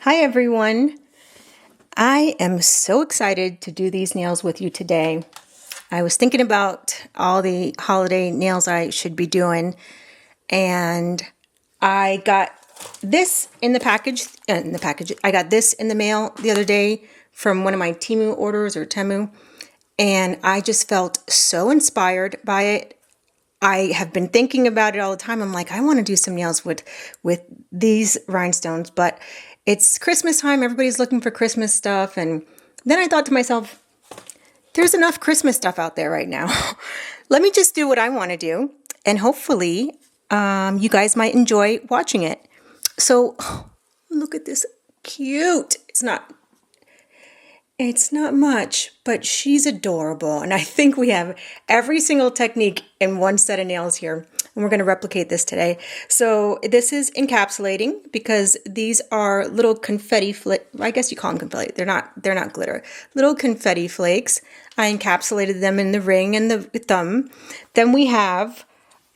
Hi everyone. I am so excited to do these nails with you today. I was thinking about all the holiday nails I should be doing, and I got this in the package. I got this in the mail the other day from one of my Temu orders or Temu, and I just felt so inspired by it. I have been thinking about it all the time. I'm like, I want to do some nails with these rhinestones, but it's Christmas time. Everybody's looking for Christmas stuff. And then I thought to myself, there's enough Christmas stuff out there right now. Let me just do what I want to do. And hopefully you guys might enjoy watching it. So look at this cute. It's not much, but she's adorable. And I think we have every single technique in one set of nails here. And we're going to replicate this today. So this is encapsulating because these are little confetti I guess you call them confetti. They're not glitter. Little confetti flakes. I encapsulated them in the ring and the thumb. Then we have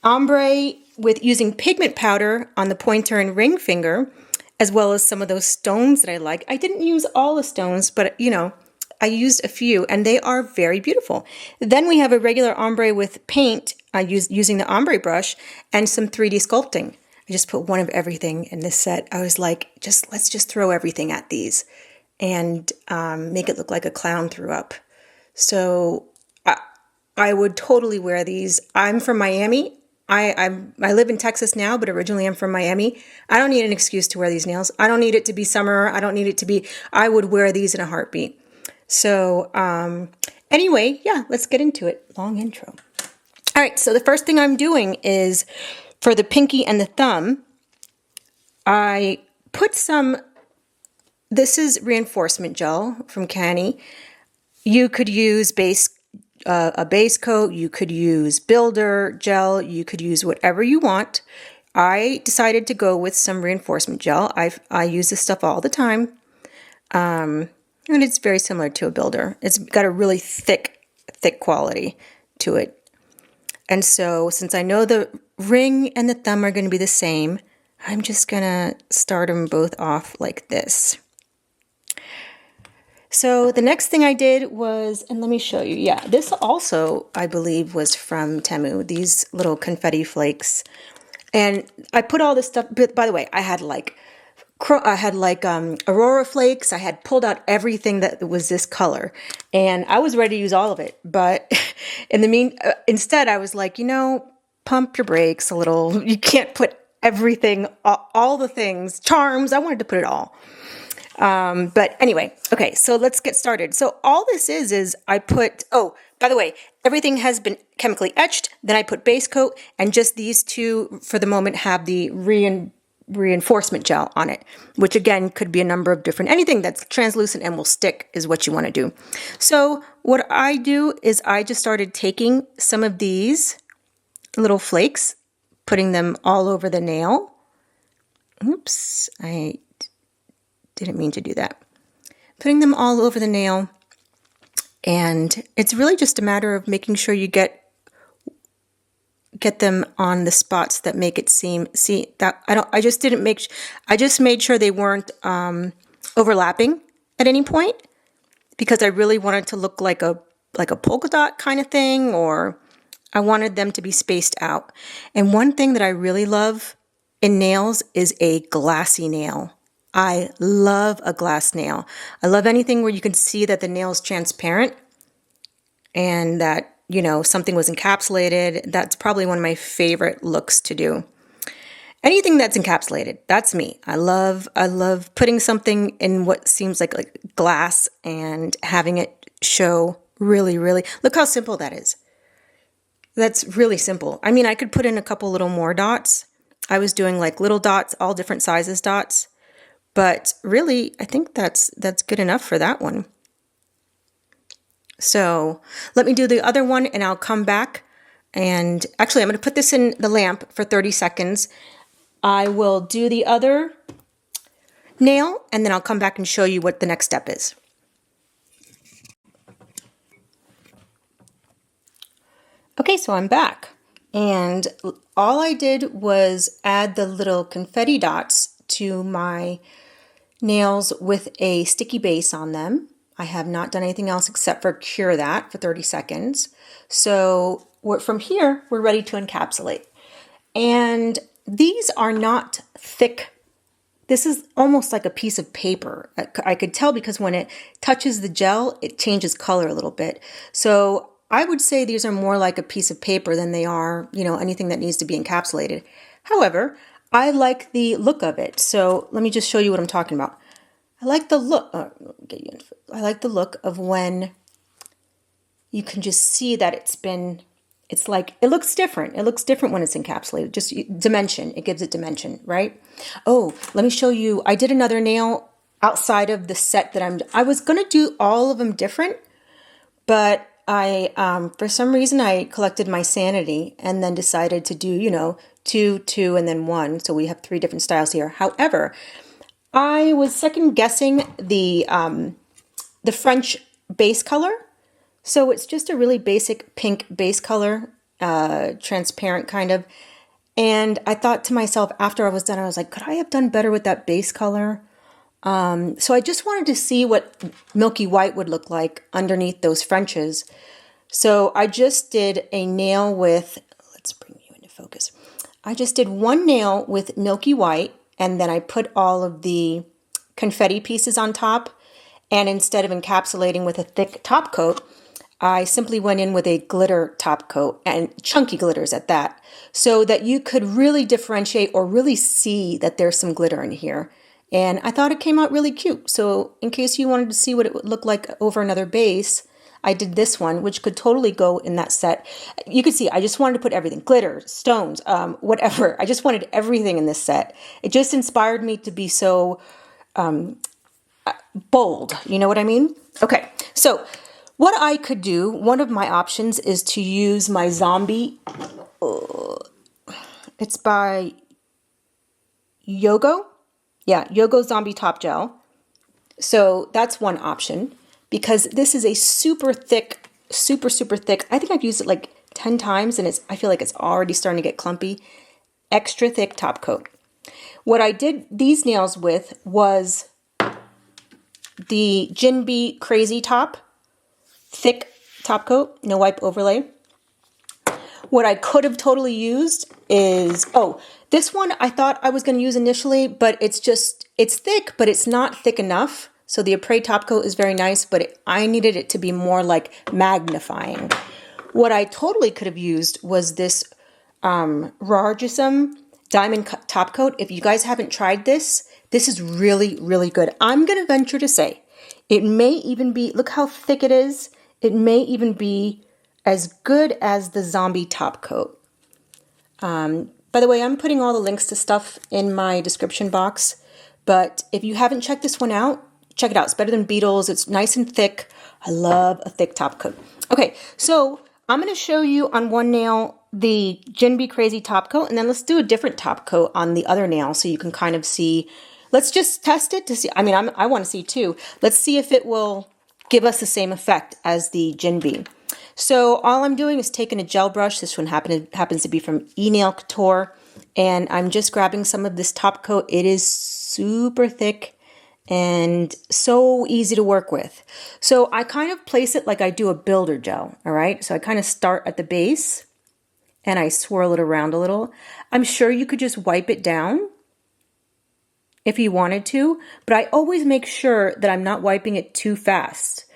ombre with using pigment powder on the pointer and ring finger, as well as some of those stones that I like. I didn't use all the stones, but I used a few and they are very beautiful. Then we have a regular ombre with paint. I used using the ombre brush and some 3D sculpting. I just put one of everything in this set. I was like, let's just throw everything at these and make it look like a clown threw up. So I would totally wear these. I'm from Miami. I live in Texas now, but originally I'm from Miami. I don't need an excuse to wear these nails. I don't need it to be summer. I don't need it to be, I would wear these in a heartbeat. So anyway, yeah, let's get into it. Long intro. All right, so the first thing I'm doing is for the pinky and the thumb, I put this is reinforcement gel from Canny. You could use a base coat, you could use builder gel, you could use whatever you want. I decided to go with some reinforcement gel. I use this stuff all the time. And it's very similar to a builder. It's got a really thick quality to it. And so since I know the ring and the thumb are going to be the same, I'm just going to start them both off like this. So the next thing I did was, and let me show you. Yeah, this also, I believe, was from Temu, these little confetti flakes. And I put all this stuff, but by the way, I had like Aurora flakes. I had pulled out everything that was this color and I was ready to use all of it. But instead I was like, pump your brakes a little. You can't put everything, all the things, charms. I wanted to put it all. But anyway, okay, so let's get started. So all this is I put, oh, by the way, everything has been chemically etched. Then I put base coat and just these two for the moment have the reinforcement gel on it, which again could be a number of different, anything that's translucent and will stick is what you want to do. So what I do is I just started taking some of these little flakes, putting them all over the nail. Oops, I didn't mean to do that. Putting them all over the nail, and it's really just a matter of making sure you get them on the spots that make it I just made sure they weren't overlapping at any point, because I really wanted to look like a polka dot kind of thing, or I wanted them to be spaced out. And one thing that I really love in nails is a glassy nail. I love a glass nail. I love anything where you can see that the nail is transparent and that something was encapsulated. That's probably one of my favorite looks to do. Anything that's encapsulated, that's me. I love putting something in what seems like glass and having it show really, really, look how simple that is. That's really simple. I mean, I could put in a couple little more dots. I was doing like little dots, all different sizes dots, but really I think that's good enough for that one. So let me do the other one and I'll come back. And actually, I'm going to put this in the lamp for 30 seconds. I will do the other nail and then I'll come back and show you what the next step is. Okay, so I'm back. And all I did was add the little confetti dots to my nails with a sticky base on them. I have not done anything else except for cure that for 30 seconds. So from here, we're ready to encapsulate. And these are not thick. This is almost like a piece of paper. I could tell because when it touches the gel, it changes color a little bit. So I would say these are more like a piece of paper than they are, anything that needs to be encapsulated. However, I like the look of it. So let me just show you what I'm talking about. I like the look. I like the look of when you can just see that it's like, it looks different. It looks different when it's encapsulated. Just dimension. It gives it dimension, right? Oh, let me show you. I did another nail outside of the set that I was going to do all of them different, but for some reason, I collected my sanity and then decided to do, two, and then one. So we have 3 different styles here. However, I was second guessing the French base color. So it's just a really basic pink base color, transparent kind of. And I thought to myself after I was done, I was like, could I have done better with that base color? So I just wanted to see what milky white would look like underneath those Frenches. So I just did a nail with, let's bring you into focus. I just did one nail with milky white, and then I put all of the confetti pieces on top. And instead of encapsulating with a thick top coat, I simply went in with a glitter top coat, and chunky glitters at that, so that you could really differentiate or really see that there's some glitter in here. And I thought it came out really cute. So in case you wanted to see what it would look like over another base, I did this one, which could totally go in that set. You could see I just wanted to put everything, glitter, stones, whatever. I just wanted everything in this set. It just inspired me to be so bold. You know what I mean? Okay, so what I could do, one of my options is to use my zombie. It's by Yogo. Yeah, Yogo Zombie Top Gel. So that's one option because this is a super thick, super thick. I think I've used it like 10 times and I feel like it's already starting to get clumpy. Extra thick top coat. What I did these nails with was the Jinbei Crazy Top. Thick top coat, no wipe overlay. What I could have totally used is, this one I thought I was going to use initially, but it's thick, but it's not thick enough. So the Apres top coat is very nice, but I needed it to be more like magnifying. What I totally could have used was this Rargism Diamond top coat. If you guys haven't tried this is really, really good. I'm going to venture to say it may even be, look how thick it is. It may even be as good as the Zombie top coat. By the way, I'm putting all the links to stuff in my description box, but if you haven't checked this one out, check it out. It's better than Beetles. It's nice and thick. I love a thick top coat. Okay, so I'm going to show you on one nail the Jinbei Crazy top coat, and then let's do a different top coat on the other nail so you can kind of see. Let's just test it to see. I mean, I want to see too. Let's see if it will give us the same effect as the Jinbei. So all I'm doing is taking a gel brush. This one happens to be from eNail Couture, and I'm just grabbing some of this top coat. It is super thick and so easy to work with. So I kind of place it like I do a builder gel, all right? So I kind of start at the base and I swirl it around a little. I'm sure you could just wipe it down if you wanted to, but I always make sure that I'm not wiping it too fast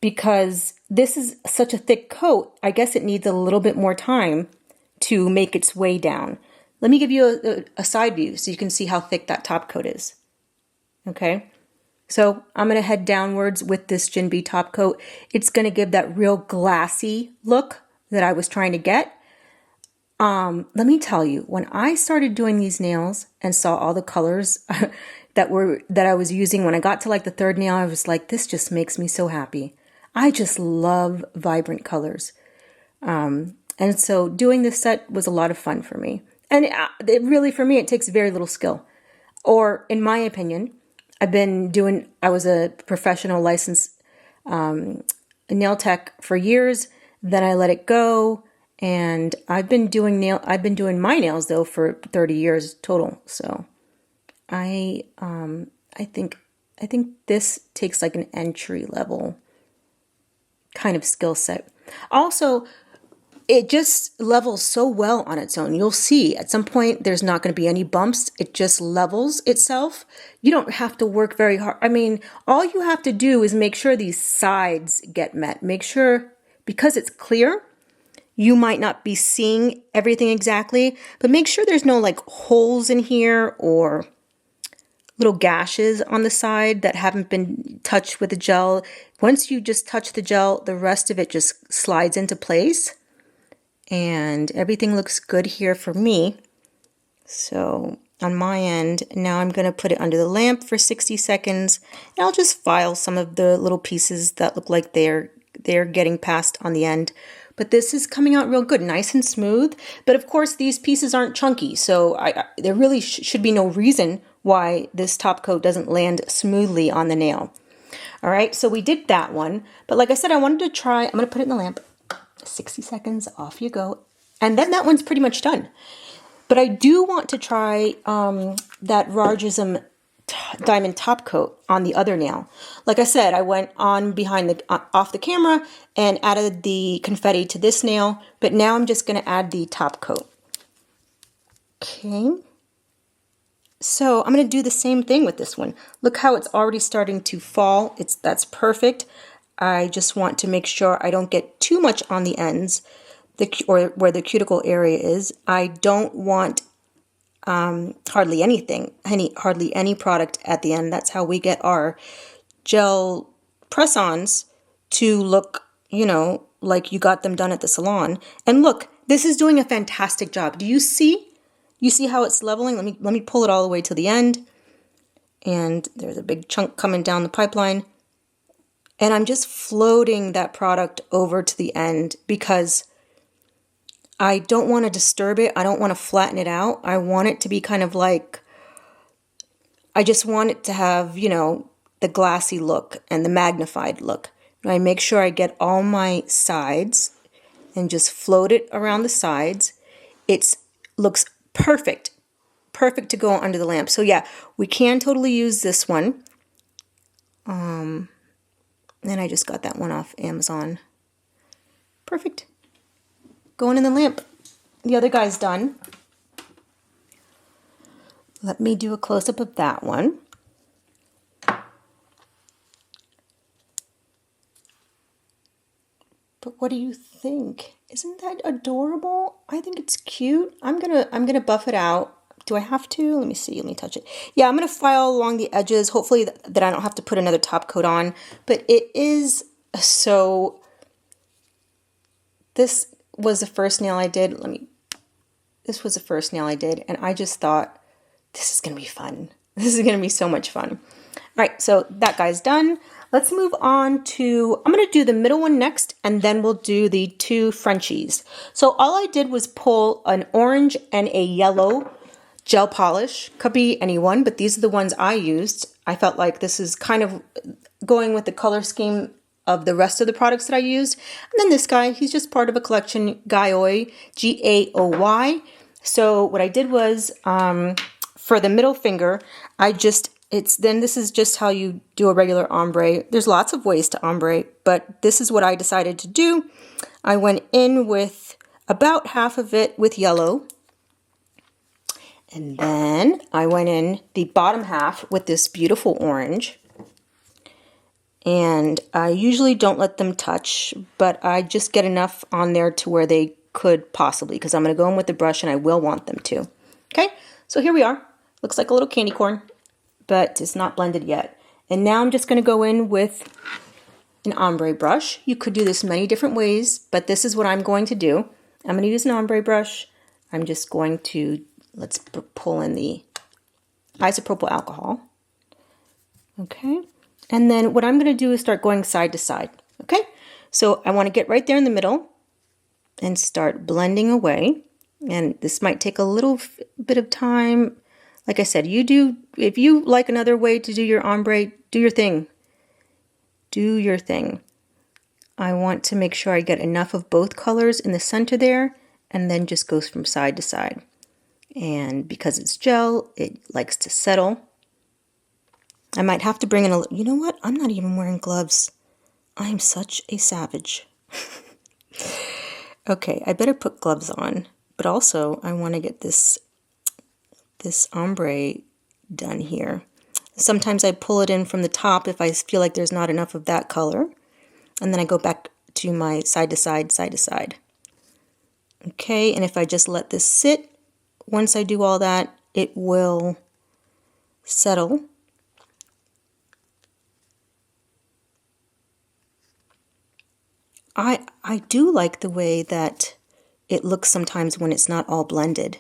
because this is such a thick coat. I guess it needs a little bit more time to make its way down. Let me give you a side view so you can see how thick that top coat is. Okay, so I'm going to head downwards with this Jinbei top coat. It's going to give that real glassy look that I was trying to get. Let me tell you, when I started doing these nails and saw all the colors that I was using, when I got to like the third nail, I was like, this just makes me so happy. I just love vibrant colors. And so doing this set was a lot of fun for me. And it really, for me, it takes very little skill. Or in my opinion, I was a professional licensed nail tech for years. Then I let it go, and I've been doing my nails though for 30 years total. So I think I think this takes like an entry level kind of skill set. Also, it just levels so well on its own. You'll see at some point there's not going to be any bumps. It just levels itself. You don't have to work very hard. I mean, all you have to do is make sure these sides get met. Make sure, because it's clear, you might not be seeing everything exactly, but make sure there's no like holes in here or little gashes on the side that haven't been touched with the gel. Once you just touch the gel, the rest of it just slides into place. And everything looks good here for me. So on my end, now I'm going to put it under the lamp for 60 seconds. And I'll just file some of the little pieces that look like they're getting past on the end. But this is coming out real good, nice and smooth. But of course, these pieces aren't chunky. So there really should be no reason why this top coat doesn't land smoothly on the nail. All right, so we did that one. But like I said, I wanted to try, I'm going to put it in the lamp. 60 seconds, off you go. And then that one's pretty much done. But I do want to try that Ragism diamond top coat on the other nail. Like I said, I went on behind the off the camera and added the confetti to this nail, but now I'm just going to add the top coat. Okay. So I'm going to do the same thing with this one. Look how it's already starting to fall. That's perfect. I just want to make sure I don't get too much on the ends, or where the cuticle area is. I don't want hardly anything, hardly any product at the end. That's how we get our gel press-ons to look, you know, like you got them done at the salon. And look, this is doing a fantastic job. Do you see? You see how it's leveling? Let me pull it all the way to the end. And there's a big chunk coming down the pipeline. And I'm just floating that product over to the end because I don't want to disturb it. I don't want to flatten it out. I want it to be kind of like, I just want it to have, you know, the glassy look and the magnified look. And I make sure I get all my sides and just float it around the sides. It looks perfect. Perfect to go under the lamp. So yeah, we can totally use this one. And I just got that one off Amazon. Perfect. Going in the lamp. The other guy's done. Let me do a close-up of that one. But what do you think? Isn't that adorable? I think it's cute. I'm gonna buff it out. Do I have to? Let me see. Let me touch it. Yeah, I'm going to file along the edges. Hopefully that I don't have to put another top coat on. But it is so... This was the first nail I did. This was the first nail I did. And I just thought, this is going to be fun. This is going to be so much fun. All right, so that guy's done. Let's move on to... I'm going to do the middle one next. And then we'll do the two Frenchies. So all I did was pull an orange and a yellow gel polish. Could be anyone, but these are the ones I used. I felt like this is kind of going with the color scheme of the rest of the products that I used. And then this guy, he's just part of a collection, Gaoy, Gaoy. So what I did was, for the middle finger, this is just how you do a regular ombre. There's lots of ways to ombre, but this is what I decided to do. I went in with about half of it with yellow. And then I went in the bottom half with this beautiful orange. And I usually don't let them touch, but I just get enough on there to where they could possibly, because I'm going to go in with the brush and I will want them to. Okay, so here we are. Looks like a little candy corn, but it's not blended yet. And now I'm just going to go in with an ombre brush. You could do this many different ways, but this is what I'm going to do. I'm going to use an ombre brush. I'm just going to... Let's pull in the isopropyl alcohol. Okay. And then what I'm going to do is start going side to side. Okay. So I want to get right there in the middle and start blending away. And this might take a little bit of time. Like I said, if you like another way to do your ombre, do your thing. Do your thing. I want to make sure I get enough of both colors in the center there, and then just goes from side to side. And because it's gel, it likes to settle. I might have to bring in a, you know what? I'm not even wearing gloves. I'm such a savage. Okay, I better put gloves on, but also I want to get this ombre done here. Sometimes I pull it in from the top if I feel like there's not enough of that color, and then I go back to my side to side, side to side. Okay, and if I just let this sit, once I do all that, it will settle. I do like the way that it looks sometimes when it's not all blended.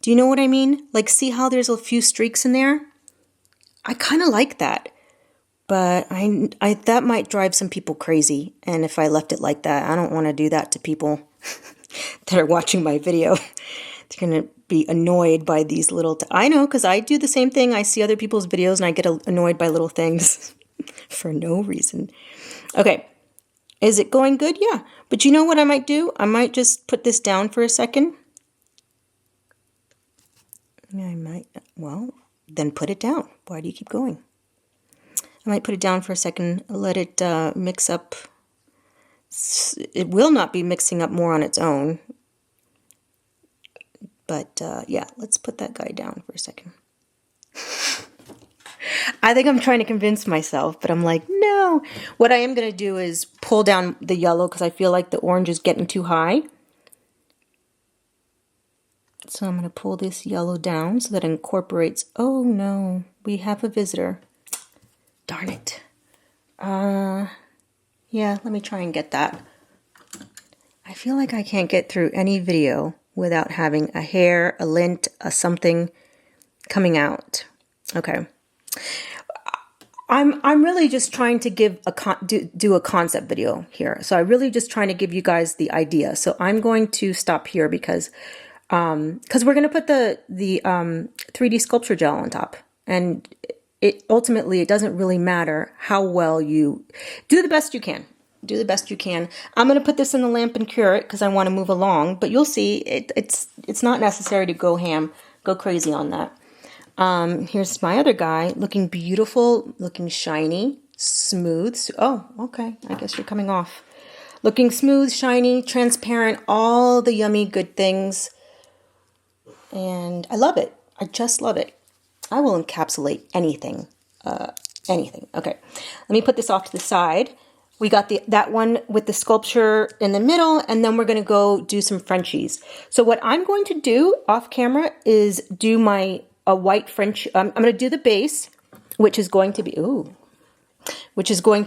Do you know what I mean? Like, see how there's a few streaks in there? I kind of like that, but I that might drive some people crazy. And if I left it like that, I don't want to do that to people that are watching my video. They're going to be annoyed by these little... I know, because I do the same thing. I see other people's videos and I get annoyed by little things for no reason. Okay. Is it going good? Yeah. But you know what I might do? I might just put this down for a second. I might, well, then put it down. Why do you keep going? I might put it down for a second, let it mix up. It will not be mixing up more on its own. But yeah, let's put that guy down for a second. I think I'm trying to convince myself, but I'm like, no. What I am going to do is pull down the yellow because I feel like the orange is getting too high. So I'm going to pull this yellow down so that it incorporates. Oh no, we have a visitor. Darn it. Yeah, let me try and get that. I feel like I can't get through any video without having a hair, a lint, a something coming out. Okay. I'm really just trying to give do a concept video here. So I'm really just trying to give you guys the idea. So I'm going to stop here because we're going to put the 3D sculpture gel on top, and it doesn't really matter how well you do. The best you can. Do the best you can. I'm going to put this in the lamp and cure it because I want to move along, but you'll see it's not necessary to go crazy on that. Here's my other guy, looking beautiful, looking shiny, smooth. Oh, okay. I guess you're coming off. Looking smooth, shiny, transparent, all the yummy good things. And I love it. I just love it. I will encapsulate anything. Anything. Okay. Let me put this off to the side. We got that one with the sculpture in the middle, and then we're going to go do some Frenchies. So what I'm going to do off camera is do a white French. I'm going to do the base, which is going to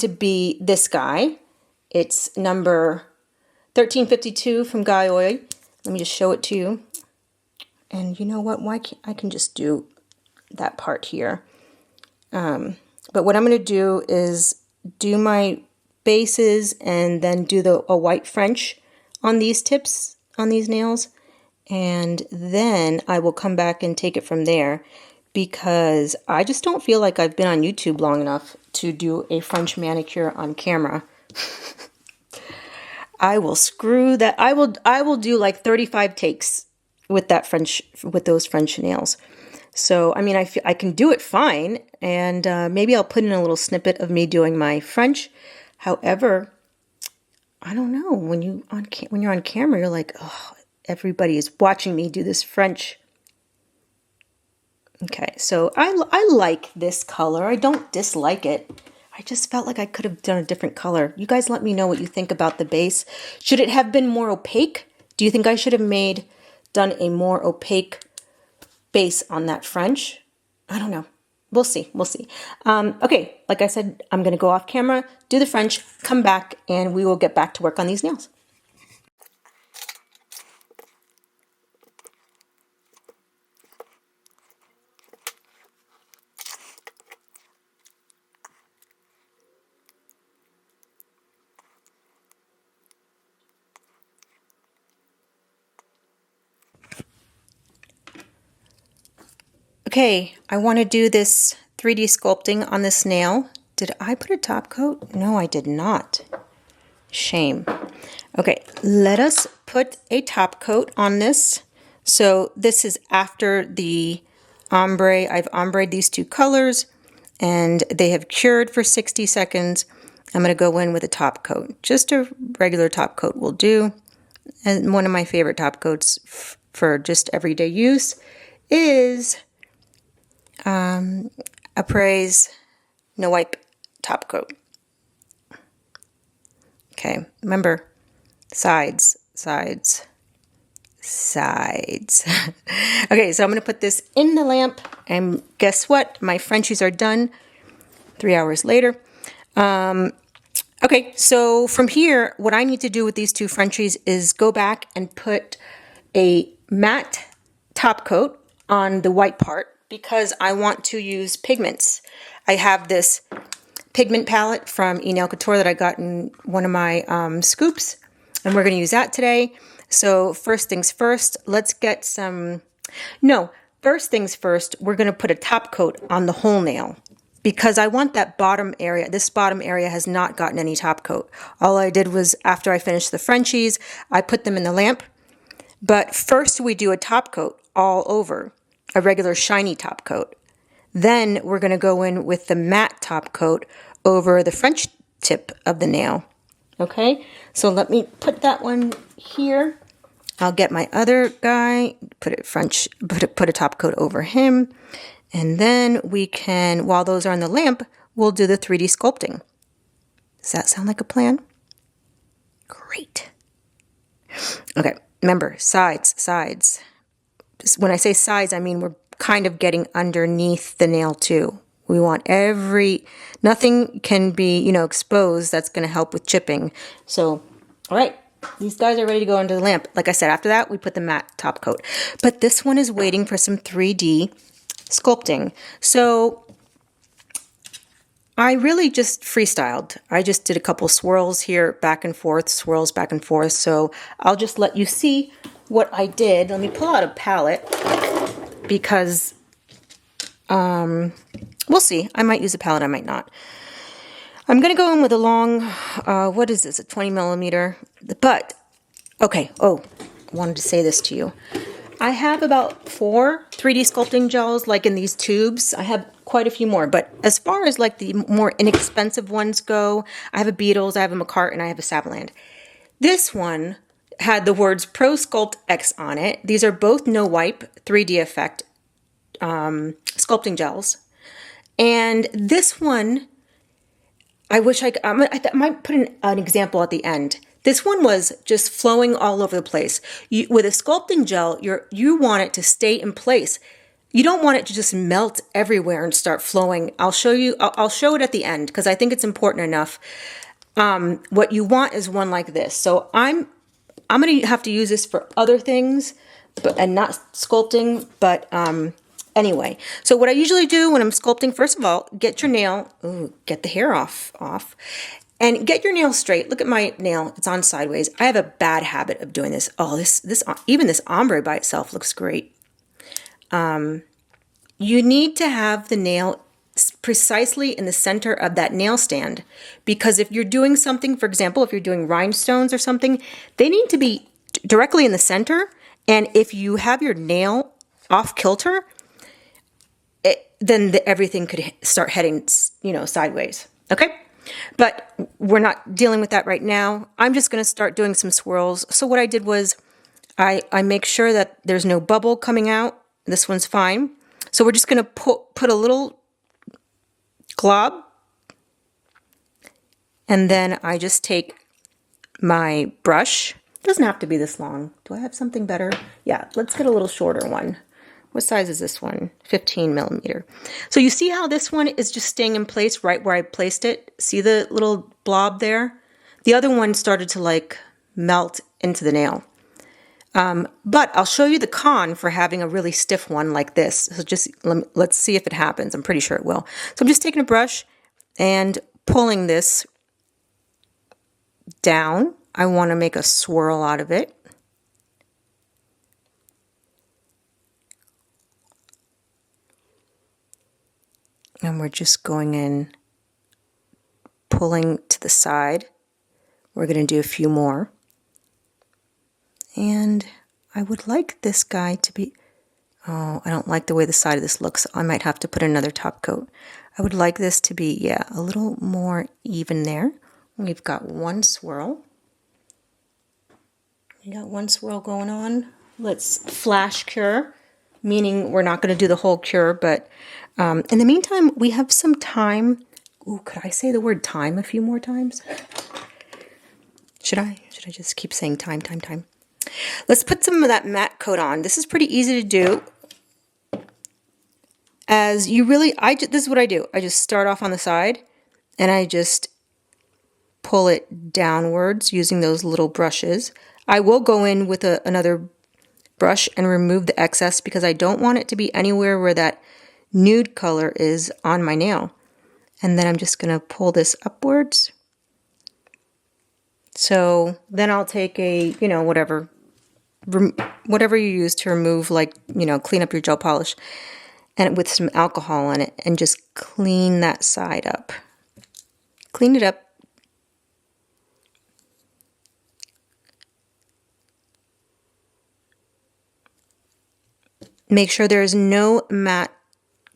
be this guy. It's number 1352 from Guy Oil. Let me just show it to you. And you know what? Why can't I can just do that part here. But what I'm going to do is do my bases and then do a white French on these tips, on these nails. And then I will come back and take it from there because I just don't feel like I've been on YouTube long enough to do a French manicure on camera. I will screw that. I will do like 35 takes with those French nails. So, I mean, I can do it fine, and maybe I'll put in a little snippet of me doing my French. However, I don't know, when you're on camera, you're like, oh, everybody is watching me do this French. Okay, so I like this color. I don't dislike it. I just felt like I could have done a different color. You guys let me know what you think about the base. Should it have been more opaque? Do you think I should have done a more opaque base on that French? I don't know. We'll see. We'll see. Okay, like I said, I'm going to go off camera, do the French, come back, and we will get back to work on these nails. Okay, I want to do this 3D sculpting on this nail. Did I put a top coat? No, I did not. Shame. Okay, let us put a top coat on this. So this is after the ombre. I've ombreed these two colors. and they have cured for 60 seconds. I'm going to go in with a top coat. Just a regular top coat will do. And one of my favorite top coats for just everyday use is Ombre No Wipe top coat. Okay, remember, sides, sides, sides. Okay, so I'm going to put this in the lamp, and guess what? My Frenchies are done 3 hours later. Okay, so from here, what I need to do with these two Frenchies is go back and put a matte top coat on the white part because I want to use pigments. I have this pigment palette from Nail Couture that I got in one of my scoops, and we're going to use that today. So first things first, let's get some, no, first things first, we're going to put a top coat on the whole nail because I want that bottom area. This bottom area has not gotten any top coat. All I did was after I finished the Frenchies, I put them in the lamp. But first we do a top coat all over, a regular shiny top coat. Then we're going to go in with the matte top coat over the French tip of the nail. Okay, so let me put that one here. I'll get my other guy, put a top coat over him. And then we can, while those are on the lamp, we'll do the 3D sculpting. Does that sound like a plan? Great. Okay, remember, sides, sides. When I say sides, I mean we're kind of getting underneath the nail too. We want nothing can be, exposed. That's going to help with chipping. So, all right, these guys are ready to go into the lamp. Like I said, after that, we put the matte top coat. But this one is waiting for some 3D sculpting. So I really just freestyled. I just did a couple swirls here, back and forth, swirls back and forth. So I'll just let you see what I did. Let me pull out a palette because we'll see. I might use a palette, I might not. I'm going to go in with a long, what is this, a 20 millimeter? But, okay, I wanted to say this to you. I have about 4 3D sculpting gels, like in these tubes. I have quite a few more, but as far as like the more inexpensive ones go, I have a Beetles, I have a McCart, and I have a Savaland. This one had the words Pro Sculpt X on it. These are both no wipe 3D effect sculpting gels. And this one, I might put an example at the end. This one was just flowing all over the place. With a sculpting gel, you want it to stay in place. You don't want it to just melt everywhere and start flowing. I'll show it at the end because I think it's important enough. What you want is one like this. So I'm going to have to use this for other things, and not sculpting. But anyway, so what I usually do when I'm sculpting, first of all, get your nail, get the hair off, and get your nail straight. Look at my nail; it's on sideways. I have a bad habit of doing this. Oh, even this ombre by itself looks great. You need to have the nail precisely in the center of that nail stand, because if you're doing something, for example, if you're doing rhinestones or something, they need to be directly in the center. And if you have your nail off kilter, then everything could start heading, sideways. Okay, but we're not dealing with that right now. I'm just going to start doing some swirls. So what I did was I make sure that there's no bubble coming out. This one's fine. So we're just going to put a little glob, and then I just take my brush. It doesn't have to be this long. Do I have something better? Yeah, let's get a little shorter one. What size is this one? 15 millimeter. So you see how this one is just staying in place right where I placed it? See the little blob there? The other one started to like melt into the nail. But I'll show you the con for having a really stiff one like this. So just let's see if it happens. I'm pretty sure it will. So I'm just taking a brush and pulling this down. I want to make a swirl out of it. And we're just going in, pulling to the side. We're going to do a few more. And I would like this guy to be, I don't like the way the side of this looks. I might have to put another top coat. I would like this to be, yeah, a little more even there. We've got one swirl. We got one swirl going on. Let's flash cure, meaning we're not going to do the whole cure, but in the meantime, we have some time. Ooh, could I say the word time a few more times? Should I? Should I just keep saying time, time, time? Let's put some of that matte coat on. This is pretty easy to do. As you really, this is what I do. I just start off on the side and I just pull it downwards using those little brushes. I will go in with another brush and remove the excess because I don't want it to be anywhere where that nude color is on my nail. And then I'm just going to pull this upwards. So then I'll take a, whatever you use to remove, like, clean up your gel polish, and with some alcohol in it, and just clean that side up. Clean it up. Make sure there is no matte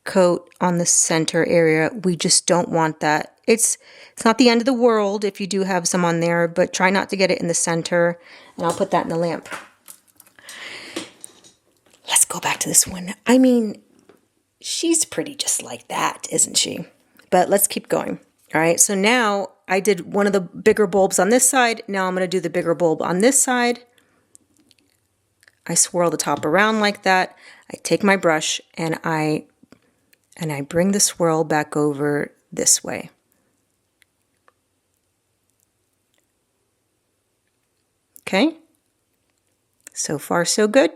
coat on the center area. We just don't want that. It's not the end of the world if you do have some on there, but try not to get it in the center. And I'll put that in the lamp. Let's go back to this one. I mean, she's pretty just like that, isn't she? But let's keep going. All right, so now I did one of the bigger bulbs on this side. Now I'm going to do the bigger bulb on this side. I swirl the top around like that. I take my brush and I bring the swirl back over this way. Okay, so far so good.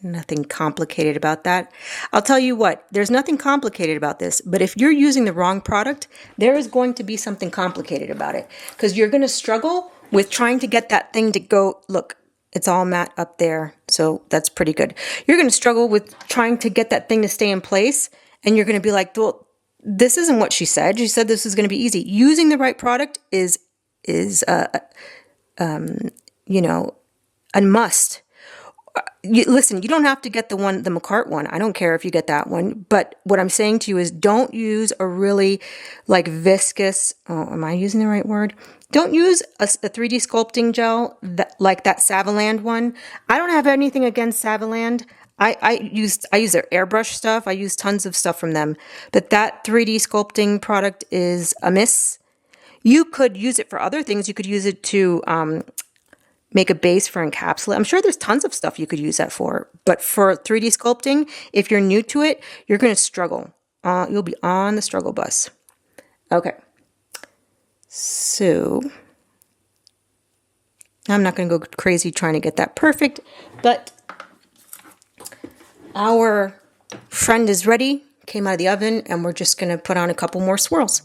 Nothing complicated about that. I'll tell you what, there's nothing complicated about this, but if you're using the wrong product, there is going to be something complicated about it because you're going to struggle with trying to get that thing to go, look, it's all matte up there, so that's pretty good. You're going to struggle with trying to get that thing to stay in place, and you're going to be like, well, this isn't what she said. She said this is going to be easy. Using the right product is a must. Listen, you don't have to get the McCart one. I don't care if you get that one. But what I'm saying to you is don't use a really like viscous, am I using the right word? Don't use a 3D sculpting gel like that Savaland one. I don't have anything against Savaland. I use their airbrush stuff. I use tons of stuff from them. But that 3D sculpting product is a miss. You could use it for other things. You could use it to make a base for encapsulate. I'm sure there's tons of stuff you could use that for. But for 3D sculpting, if you're new to it, you're going to struggle. You'll be on the struggle bus. Okay. So I'm not going to go crazy trying to get that perfect, but our friend is ready, came out of the oven, and we're just going to put on a couple more swirls.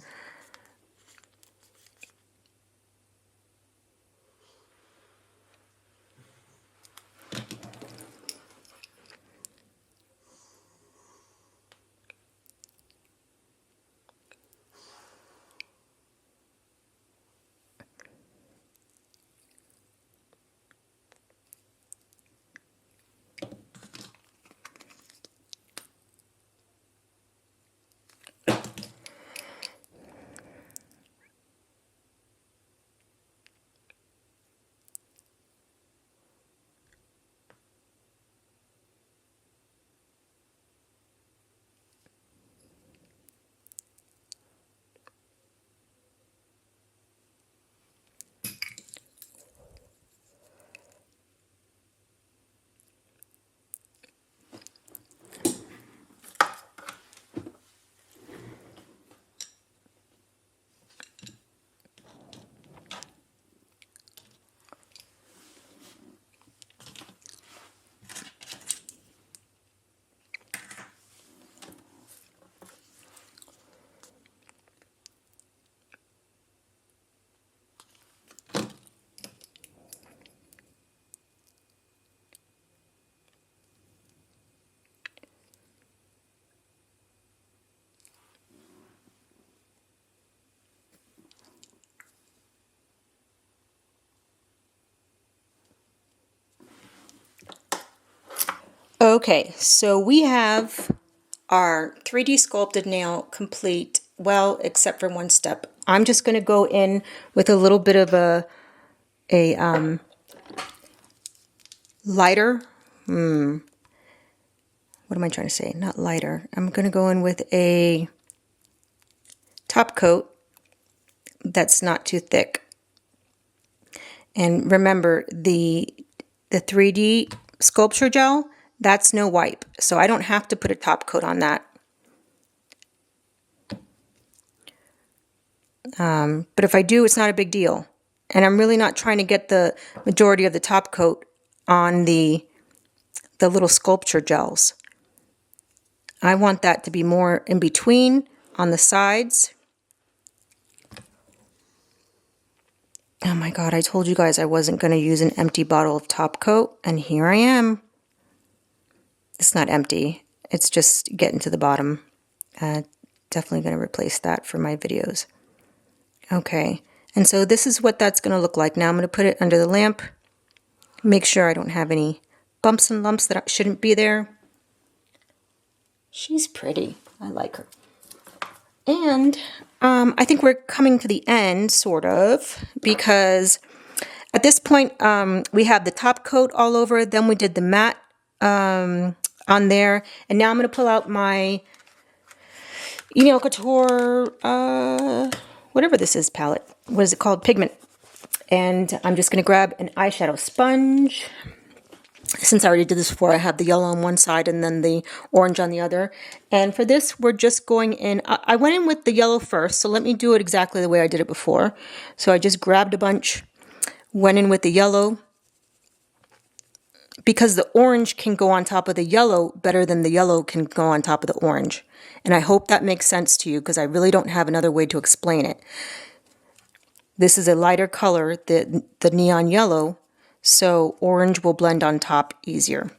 Okay, so we have our 3D sculpted nail complete, well, except for one step. I'm just going to go in with a little bit of a lighter, what am I trying to say? Not lighter. I'm going to go in with a top coat that's not too thick. And remember, the 3D sculpture gel, that's no wipe. So I don't have to put a top coat on that. But if I do, it's not a big deal. And I'm really not trying to get the majority of the top coat on the little sculpture gels. I want that to be more in between on the sides. Oh my God, I told you guys I wasn't going to use an empty bottle of top coat, and here I am. It's not empty. It's just getting to the bottom. Definitely going to replace that for my videos. Okay, and so this is what that's going to look like. Now I'm going to put it under the lamp. Make sure I don't have any bumps and lumps that shouldn't be there. She's pretty. I like her. And I think we're coming to the end, sort of, because at this point we have the top coat all over. Then we did the matte on there. And now I'm going to pull out my Nail Couture, whatever this is, palette. What is it called? Pigment. And I'm just going to grab an eyeshadow sponge. Since I already did this before, I have the yellow on one side and then the orange on the other. And for this, we're just going in. I went in with the yellow first, so let me do it exactly the way I did it before. So I just grabbed a bunch, went in with the yellow, because the orange can go on top of the yellow better than the yellow can go on top of the orange. And I hope that makes sense to you, because I really don't have another way to explain it. This is a lighter color, the neon yellow, so orange will blend on top easier.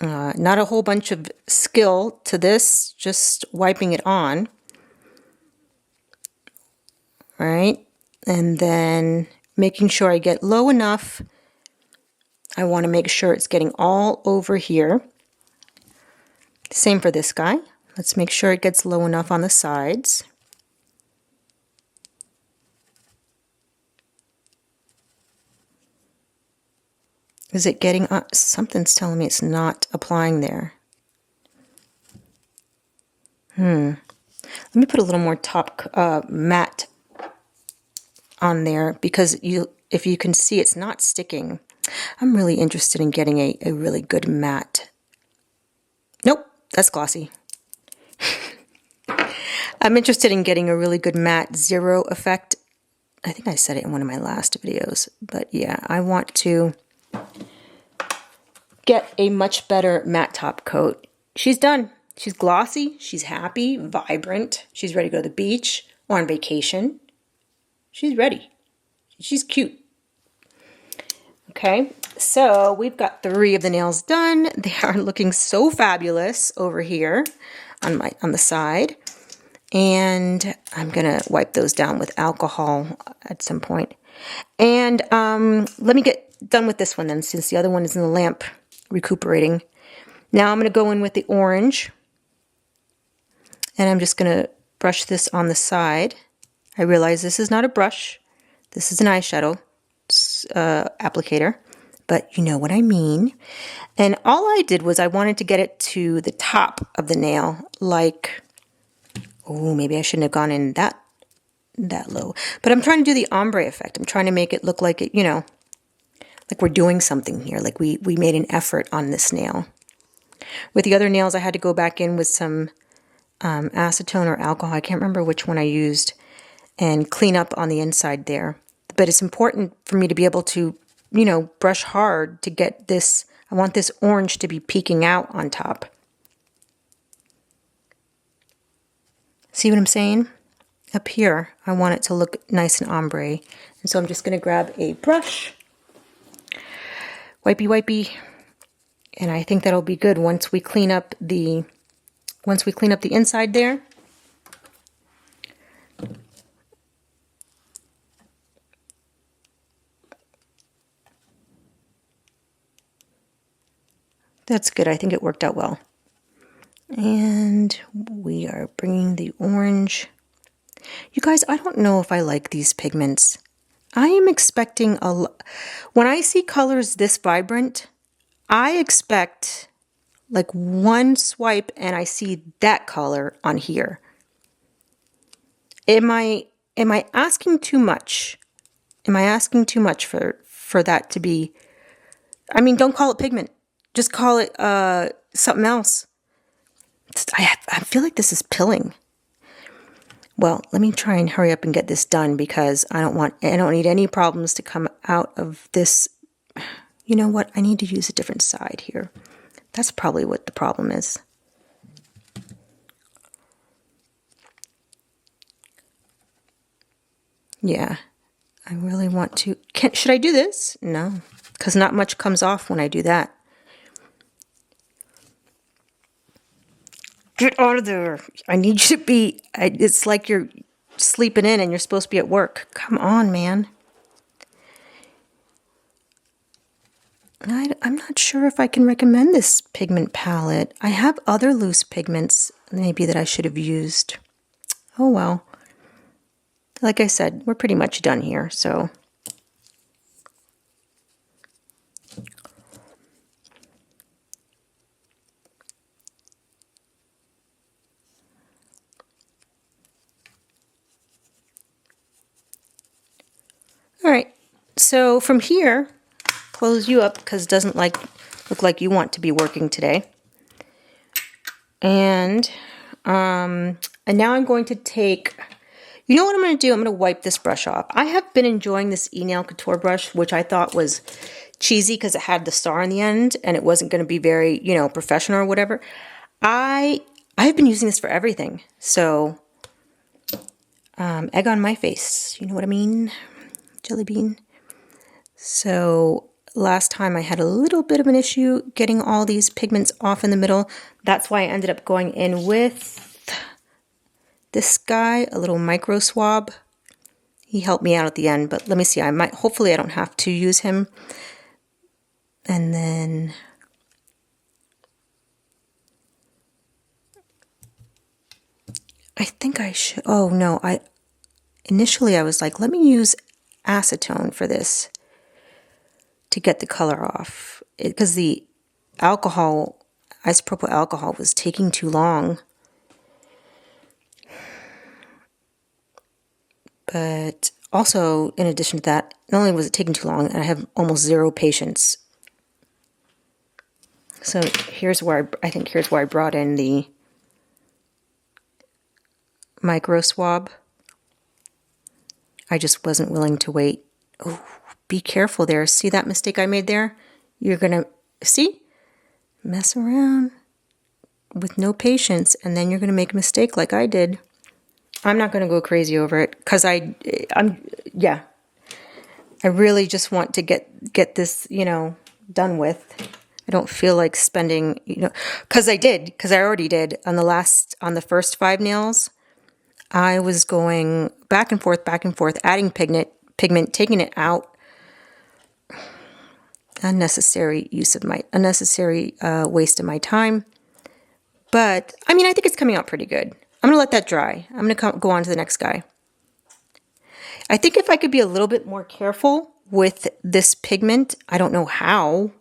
Not a whole bunch of skill to this, just wiping it on. Right? And then making sure I get low enough. I want to make sure it's getting all over here. Same for this guy. Let's make sure it gets low enough on the sides. Is it getting, something's telling me it's not applying there. Let me put a little more top matte on there, because if you can see, it's not sticking. I'm really interested in getting a really good matte. Nope, that's glossy. I'm interested in getting a really good matte zero effect. I think I said it in one of my last videos, but yeah, I want to get a much better matte top coat. She's done. She's glossy, she's happy, vibrant, she's ready to go to the beach or on vacation. She's ready. She's cute. Okay, so we've got 3 of the nails done. They are looking so fabulous over here on the side. And I'm gonna wipe those down with alcohol at some point. And let me get done with this one then, since the other one is in the lamp recuperating. Now I'm gonna go in with the orange, and I'm just gonna brush this on the side. I realize this is not a brush. This is an eyeshadow applicator, but you know what I mean. And all I did was I wanted to get it to the top of the nail, like, oh, maybe I shouldn't have gone in that low. But I'm trying to do the ombre effect. I'm trying to make it look like it, you know, like we're doing something here, like we made an effort on this nail. With the other nails, I had to go back in with some acetone or alcohol. I can't remember which one I used, and clean up on the inside there. But it's important for me to be able to, you know, brush hard to get this. I want this orange to be peeking out on top. See what I'm saying? Up here, I want it to look nice and ombre. And so I'm just going to grab a brush, wipey wipey, and I think that'll be good once we clean up the inside there. That's good. I think it worked out well. And we are bringing the orange. You guys, I don't know if I like these pigments. I am expecting when I see colors this vibrant, I expect like one swipe and I see that color on here. Am I asking too much? Am I asking too much for that to be? I mean, don't call it pigment. Just call it something else. I feel like this is pilling. Well, let me try and hurry up and get this done because I don't need any problems to come out of this. You know what? I need to use a different side here. That's probably what the problem is. Yeah, I really want to. Should I do this? No, because not much comes off when I do that. Get out of there. I need you to be, it's like you're sleeping in and you're supposed to be at work. Come on, man. I'm not sure if I can recommend this pigment palette. I have other loose pigments maybe that I should have used. Oh well. Like I said, we're pretty much done here, so. All right, so from here, close you up because it doesn't look like you want to be working today. And now I'm going to take, you know what I'm going to do? I'm going to wipe this brush off. I have been enjoying this E-Nail Couture brush, which I thought was cheesy because it had the star on the end and it wasn't going to be very, professional or whatever. I've been using this for everything. So, egg on my face. You know what I mean? Jelly bean. So last time I had a little bit of an issue getting all these pigments off in the middle. That's why I ended up going in with this guy, a little micro swab. He helped me out at the end, but let me see. Hopefully I don't have to use him. And then I think I should, oh no, initially I was like, let me use acetone for this to get the color off because the alcohol, isopropyl alcohol, was taking too long. But also, in addition to that, not only was it taking too long, I have almost zero patience. So here's where here's where I brought in the micro swab. I just wasn't willing to wait. Oh, be careful there. See that mistake I made there? You're going to, see? Mess around with no patience, and then you're going to make a mistake like I did. I'm not going to go crazy over it because I really just want to get this, done with. I don't feel like spending, because I already did on the first 5 nails. I was going back and forth, adding pigment, taking it out. Unnecessary waste of my time. But, I mean, I think it's coming out pretty good. I'm going to let that dry. I'm going to go on to the next guy. I think if I could be a little bit more careful with this pigment, I don't know how.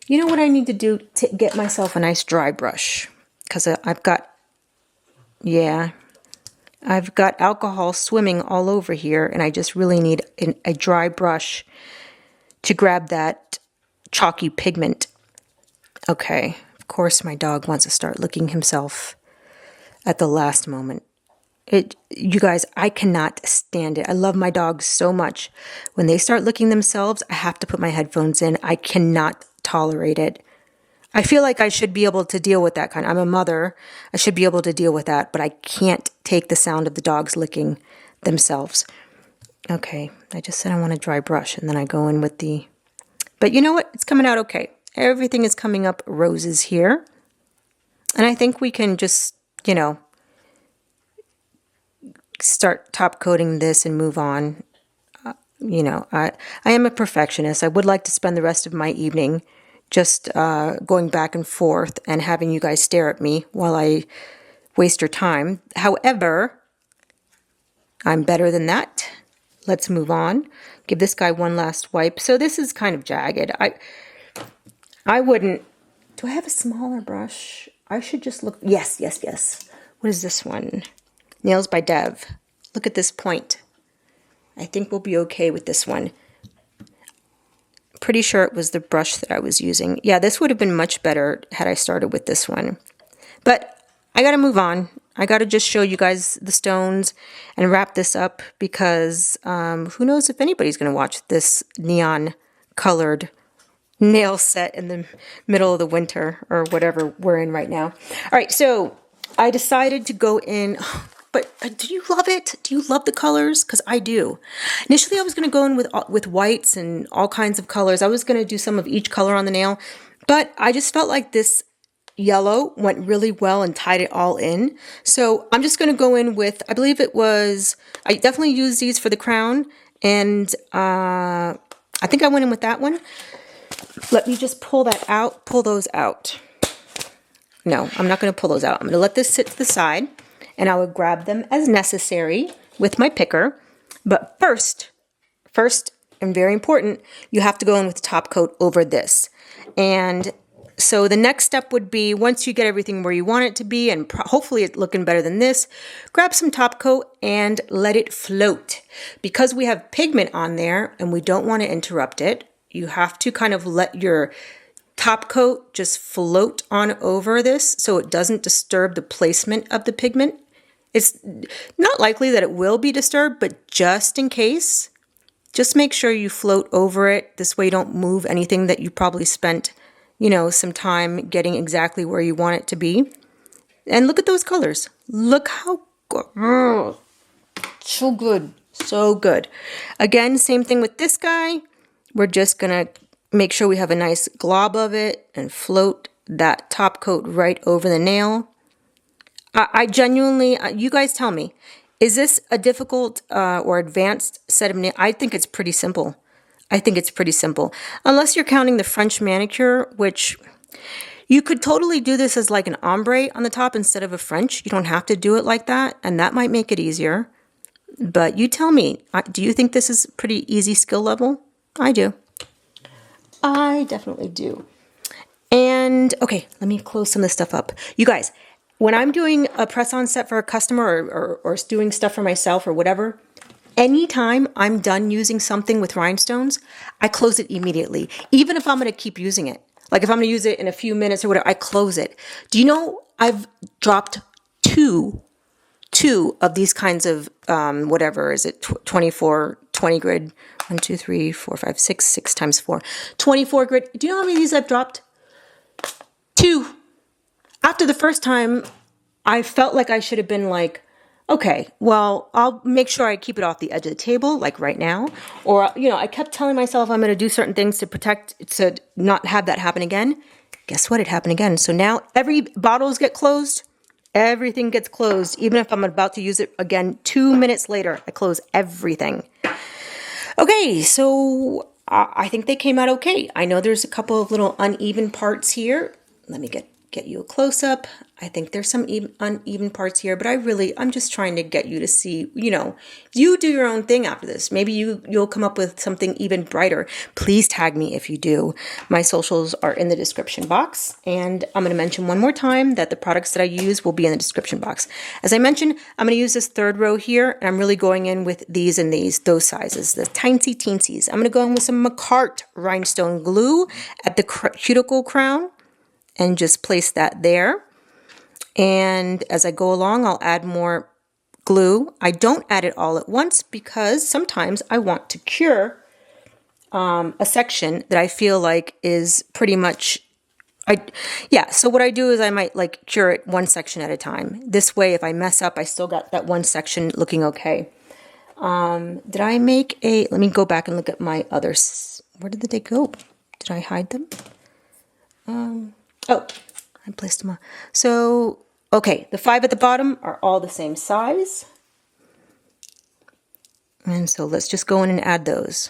You know what I need to do to get myself a nice dry brush? Because I've got alcohol swimming all over here, and I just really need a dry brush to grab that chalky pigment. Okay, of course my dog wants to start licking himself at the last moment. You guys, I cannot stand it. I love my dogs so much. When they start licking themselves, I have to put my headphones in. I cannot tolerate it. I feel like I should be able to deal with that I'm a mother. I should be able to deal with that, but I can't take the sound of the dogs licking themselves. Okay, I just said I want a dry brush, and then I go in with but you know what? It's coming out okay. Everything is coming up roses here. And I think we can just, start top coating this and move on. I am a perfectionist. I would like to spend the rest of my evening just going back and forth and having you guys stare at me while I waste your time. However, I'm better than that. Let's move on. Give this guy one last wipe. So this is kind of jagged. I wouldn't. Do I have a smaller brush? I should just look. Yes, yes, yes. What is this one? Nails by Dev. Look at this point. I think we'll be okay with this one. Pretty sure it was the brush that I was using. Yeah, this would have been much better had I started with this one. But I gotta move on. I gotta just show you guys the stones and wrap this up because who knows if anybody's gonna watch this neon colored nail set in the middle of the winter or whatever we're in right now. All right, so I decided to go in, but do you love it? Do you love the colors? Because I do. Initially, I was going to go in with whites and all kinds of colors. I was going to do some of each color on the nail, but I just felt like this yellow went really well and tied it all in. So I'm just going to go in with, I believe it was, I definitely used these for the crown, and I think I went in with that one. Let me just pull those out. No, I'm not going to pull those out. I'm going to let this sit to the side, and I will grab them as necessary with my picker. But first, and very important, you have to go in with top coat over this. And so the next step would be, once you get everything where you want it to be, and hopefully it's looking better than this, grab some top coat and let it float. Because we have pigment on there and we don't want to interrupt it, you have to kind of let your top coat just float on over this so it doesn't disturb the placement of the pigment. It's not likely that it will be disturbed, but just in case, just make sure you float over it. This way you don't move anything that you probably spent, you know, some time getting exactly where you want it to be. And look at those colors. Look how good. So good. So good. Again, same thing with this guy. We're just going to make sure we have a nice glob of it and float that top coat right over the nail. I genuinely, you guys tell me, is this a difficult or advanced set of nails? I think it's pretty simple. I think it's pretty simple. Unless you're counting the French manicure, which you could totally do this as like an ombre on the top instead of a French. You don't have to do it like that, and that might make it easier. But you tell me, do you think this is pretty easy skill level? I do. I definitely do. And okay, let me close some of this stuff up. You guys, when I'm doing a press-on set for a customer or doing stuff for myself or whatever, anytime I'm done using something with rhinestones, I close it immediately. Even if I'm going to keep using it. Like if I'm going to use it in a few minutes or whatever, I close it. Do you know I've dropped two of these kinds of, whatever, is it 20 grid? 1, 2, 3, 4, 5, 6 times 4. 24 grid. Do you know how many of these I've dropped? 2. After the first time, I felt like I should have been like, okay, well, I'll make sure I keep it off the edge of the table, like right now. Or, you know, I kept telling myself I'm going to do certain things to not have that happen again. Guess what? It happened again. So now every bottles get closed. Everything gets closed. Even if I'm about to use it again 2 minutes later, I close everything. Okay, so I think they came out okay. I know there's a couple of little uneven parts here. Let me get you a close-up. I think there's some uneven parts here, but I'm just trying to get you to see, you know, you do your own thing after this. Maybe you'll come up with something even brighter. Please tag me if you do. My socials are in the description box, and I'm going to mention one more time that the products that I use will be in the description box. As I mentioned, I'm going to use this third row here, and I'm really going in with these and those sizes, the teensy teensies. I'm going to go in with some Macart rhinestone glue at the cuticle crown and just place that there. And as I go along, I'll add more glue. I don't add it all at once because sometimes I want to cure a section that I feel like is pretty much, so what I do is I might like cure it one section at a time. This way, if I mess up, I still got that one section looking okay. Did I make let me go back and look at my others. Where did they go? Did I hide them? Oh, I placed them on. So, okay, the 5 at the bottom are all the same size. And so let's just go in and add those.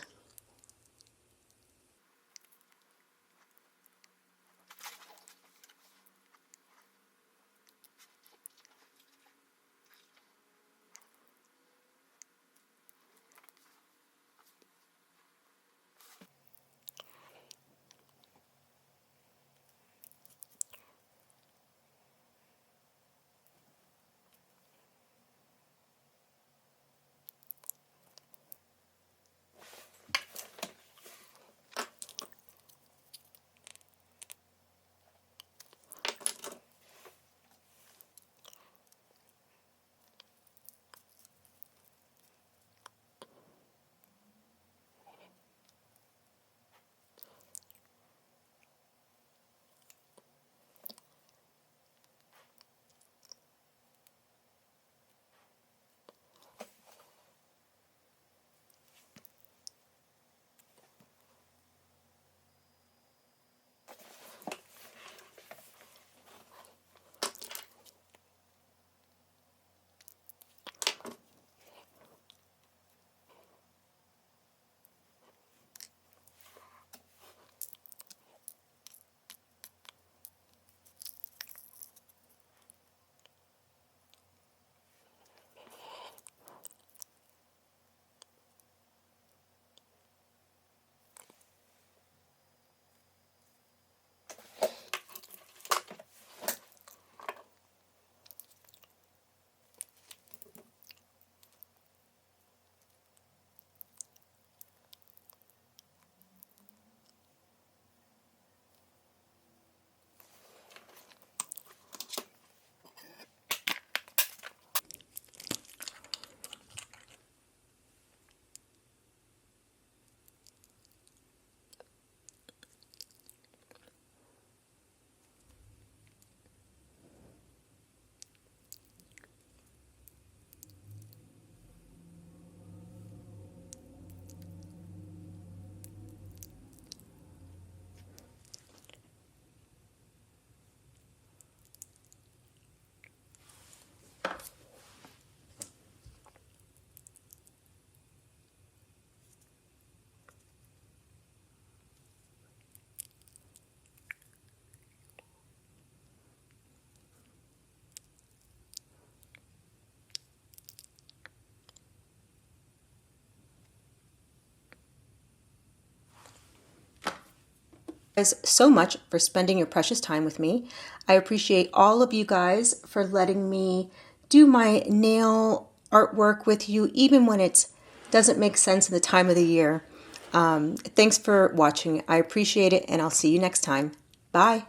Guys so much for spending your precious time with me. I appreciate all of you guys for letting me do my nail artwork with you, even when it doesn't make sense in the time of the year. Thanks for watching. I appreciate it, and I'll see you next time. Bye.